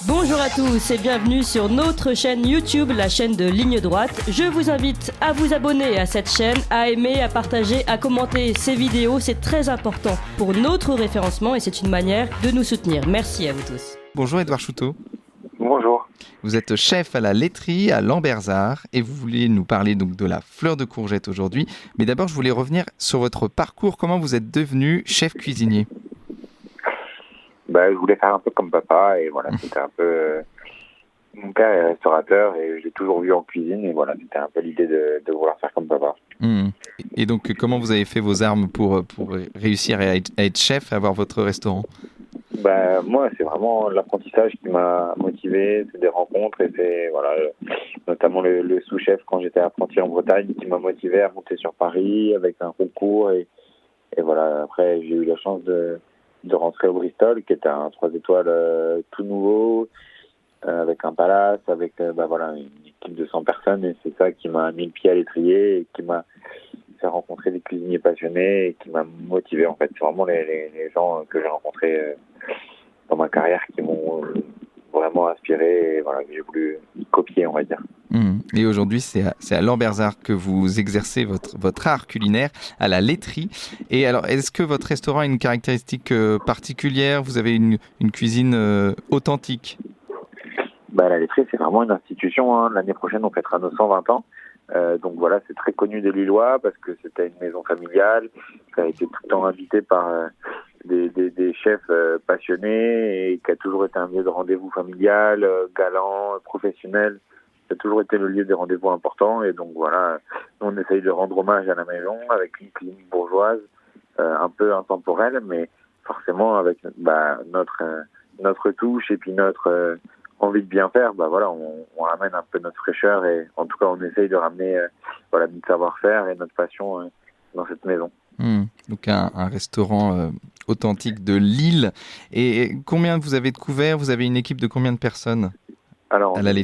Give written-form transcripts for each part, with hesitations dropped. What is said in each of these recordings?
Bonjour à tous et bienvenue sur notre chaîne YouTube, la chaîne de Ligne Droite. Je vous invite à vous abonner à cette chaîne, à aimer, à partager, à commenter ces vidéos. C'est très important pour notre référencement et c'est une manière de nous soutenir. Merci à vous tous. Bonjour Edouard Chouteau. Bonjour. Vous êtes chef à la laiterie à Lambersart et vous voulez nous parler donc de la fleur de courgette aujourd'hui. Mais d'abord, je voulais revenir sur votre parcours. Comment vous êtes devenu chef cuisinier ? Je voulais faire un peu comme papa et voilà, c'était un peu... Mon père est restaurateur et je l'ai toujours vu en cuisine et voilà, c'était un peu l'idée de vouloir faire comme papa. Et donc, comment vous avez fait vos armes pour réussir à être chef et avoir votre restaurant ? Moi, c'est vraiment l'apprentissage qui m'a motivé, c'est des rencontres et c'est, voilà, notamment le sous-chef quand j'étais apprenti en Bretagne qui m'a motivé à monter sur Paris avec un concours et voilà, après j'ai eu la chance de rentrer au Bristol qui était un 3 étoiles tout nouveau avec un palace, avec une équipe de 100 personnes et c'est ça qui m'a mis le pied à l'étrier et qui m'a fait rencontrer des cuisiniers passionnés et qui m'a motivé en fait. C'est vraiment les gens que j'ai rencontrés dans ma carrière qui m'ont vraiment inspiré et voilà, que j'ai voulu copier, on va dire. Et aujourd'hui, c'est à Lambersart que vous exercez votre art culinaire à la laiterie. Et alors, est-ce que votre restaurant a une caractéristique particulière ? Vous avez une cuisine authentique ? La laiterie, c'est vraiment une institution. Hein. L'année prochaine, on fêtera nos 120 ans. Donc voilà, c'est très connu des Lillois parce que c'était une maison familiale. Ça a été tout le temps invité par des chefs passionnés et qui a toujours été un lieu de rendez-vous familial, galant, professionnel. Ça a toujours été le lieu des rendez-vous importants et donc voilà, on essaye de rendre hommage à la maison avec une cuisine bourgeoise, un peu intemporelle, mais forcément avec notre touche et puis notre envie de bien faire. On ramène un peu notre fraîcheur et en tout cas on essaye de ramener notre savoir-faire et notre passion dans cette maison. Donc un restaurant authentique de Lille. Et combien vous avez de couverts ? Vous avez une équipe de combien de personnes ? Alors, on est une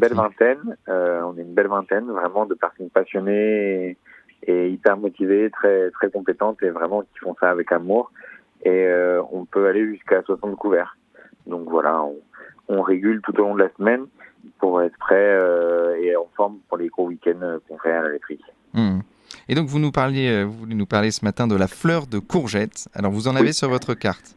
belle vingtaine, vraiment de personnes passionnées et hyper motivées, très, très compétentes et vraiment qui font ça avec amour. Et on peut aller jusqu'à 60 couverts. Donc voilà, on régule tout au long de la semaine pour être prêt et en forme pour les gros week-ends qu'on fait à la laiterie. Et donc, vous voulez nous parler ce matin de la fleur de courgette. Alors, vous en avez sur votre carte ?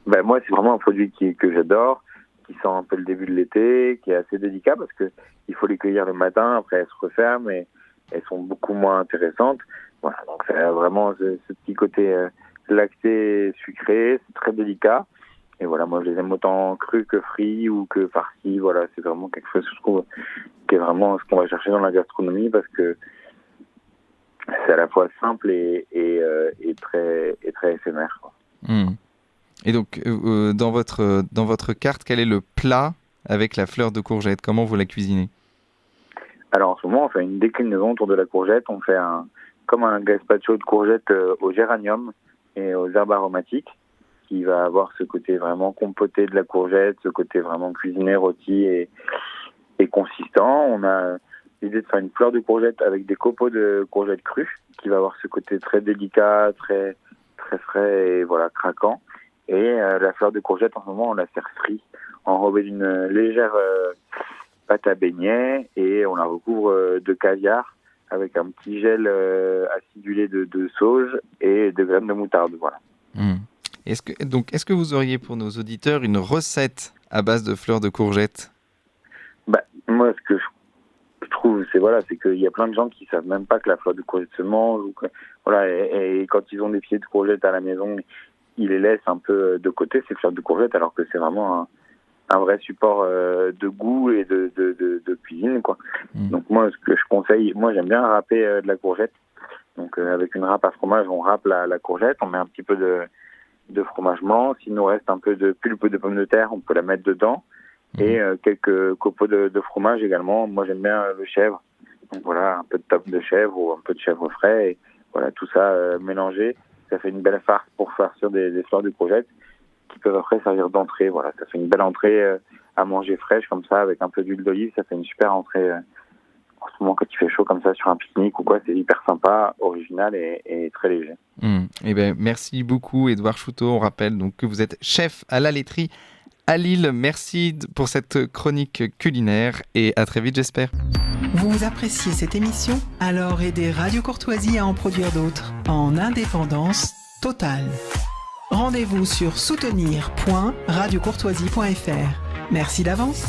Moi, c'est vraiment un produit que j'adore, qui sent un peu le début de l'été, qui est assez délicat parce que il faut les cueillir le matin, après elles se referment et elles sont beaucoup moins intéressantes. Voilà, donc c'est vraiment ce petit côté lacté, sucré, c'est très délicat. Et voilà, moi je les aime autant crus que frits ou que farcis. Voilà, c'est vraiment quelque chose je trouve qui est vraiment ce qu'on va chercher dans la gastronomie parce que c'est à la fois simple et très éphémère, quoi. Et donc, dans votre carte, quel est le plat avec la fleur de courgette ? Comment vous la cuisinez ? Alors en ce moment, on fait une déclinaison autour de la courgette. On fait comme un gazpacho de courgette au géranium et aux herbes aromatiques, qui va avoir ce côté vraiment compoté de la courgette, ce côté vraiment cuisiné, rôti et consistant. On a l'idée de faire une fleur de courgette avec des copeaux de courgette crue, qui va avoir ce côté très délicat, très, très frais et voilà, craquant. Et la fleur de courgette, en ce moment, on la sert frite, enrobée d'une légère pâte à beignets et on la recouvre de caviar avec un petit gel acidulé de sauge et de graines de moutarde. Voilà. Est-ce que vous auriez pour nos auditeurs une recette à base de fleurs de courgette ? Moi, ce que je trouve, c'est qu'il y a plein de gens qui savent même pas que la fleur de courgette se mange et quand ils ont des pieds de courgette à la maison, ils les laissent un peu de côté, ces fleurs de courgette, alors que c'est vraiment un vrai support de goût et de cuisine, quoi. Donc moi, ce que je conseille, moi j'aime bien râper de la courgette. Donc avec une râpe à fromage, on râpe la courgette, on met un petit peu de fromage blanc. S'il nous reste un peu de pulpe de pommes de terre, on peut la mettre dedans. Et quelques copeaux de fromage également. Moi j'aime bien le chèvre. Donc voilà, un peu de top de chèvre ou un peu de chèvre frais. Et voilà, tout ça mélangé. Ça fait une belle farce pour farcir des fleurs de courgette qui peuvent après servir d'entrée. Voilà, ça fait une belle entrée à manger fraîche comme ça avec un peu d'huile d'olive. Ça fait une super entrée en ce moment quand il fait chaud comme ça sur un pique-nique ou quoi. C'est hyper sympa, original et très léger. Eh ben, merci beaucoup Edouard Chouteau. On rappelle donc que vous êtes chef à la laiterie à Lille. Merci pour cette chronique culinaire et à très vite, j'espère. Vous appréciez cette émission? Alors aidez Radio Courtoisie à en produire d'autres en indépendance totale. Rendez-vous sur soutenir.radiocourtoisie.fr. Merci d'avance.